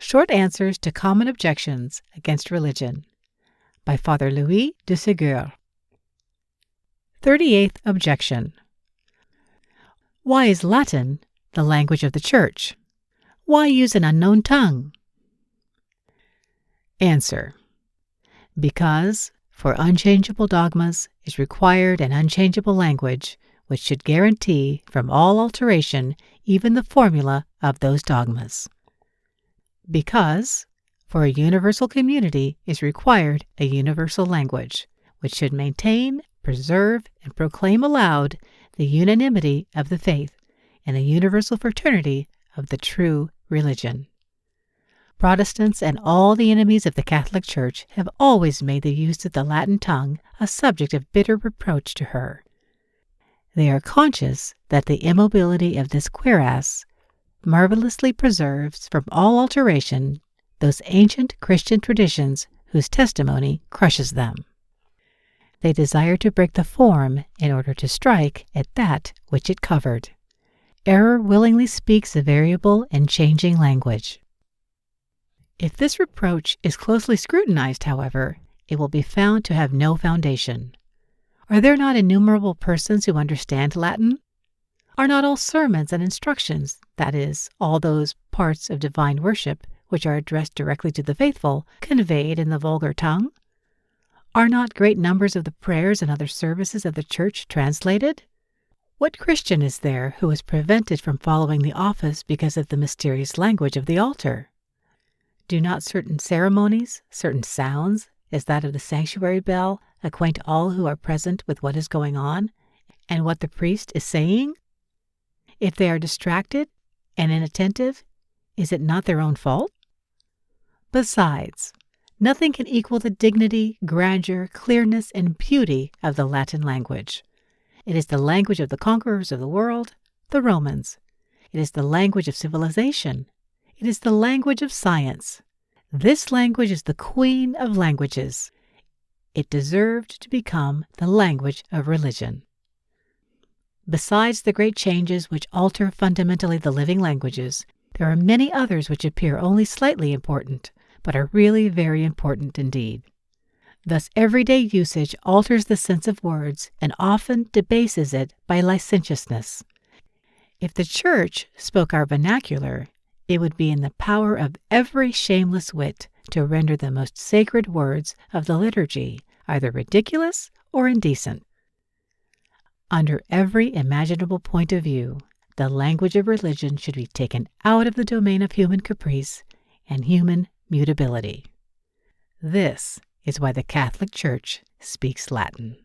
Short Answers to Common Objections Against Religion by Father Mgr de Segur. 38th Objection. Why is Latin the language of the Church? Why use an unknown tongue? Answer. Because for unchangeable dogmas is required an unchangeable language, which should guarantee from all alteration even the formula of those dogmas. Because for a universal community is required a universal language, which should maintain, preserve, and proclaim aloud the unanimity of the faith and the universal fraternity of the true religion. Protestants and all the enemies of the Catholic Church have always made the use of the Latin tongue a subject of bitter reproach to her. They are conscious that the immobility of this cuirass marvelously preserves from all alteration those ancient Christian traditions whose testimony crushes them. They desire to break the form in order to strike at that which it covered. Error willingly speaks a variable and changing language. If this reproach is closely scrutinized, however, it will be found to have no foundation. Are there not innumerable persons who understand Latin? Are not all sermons and instructions, that is, all those parts of divine worship which are addressed directly to the faithful, conveyed in the vulgar tongue? Are not great numbers of the prayers and other services of the Church translated? What Christian is there who is prevented from following the office because of the mysterious language of the altar? Do not certain ceremonies, certain sounds, as that of the sanctuary bell, acquaint all who are present with what is going on and what the priest is saying? If they are distracted and inattentive, is it not their own fault? Besides, nothing can equal the dignity, grandeur, clearness, and beauty of the Latin language. It is the language of the conquerors of the world, the Romans. It is the language of civilization. It is the language of science. This language is the queen of languages. It deserved to become the language of religion. Besides the great changes which alter fundamentally the living languages, there are many others which appear only slightly important, but are really very important indeed. Thus everyday usage alters the sense of words and often debases it by licentiousness. If the Church spoke our vernacular, it would be in the power of every shameless wit to render the most sacred words of the liturgy either ridiculous or indecent. Under every imaginable point of view, the language of religion should be taken out of the domain of human caprice and human mutability. This is why the Catholic Church speaks Latin.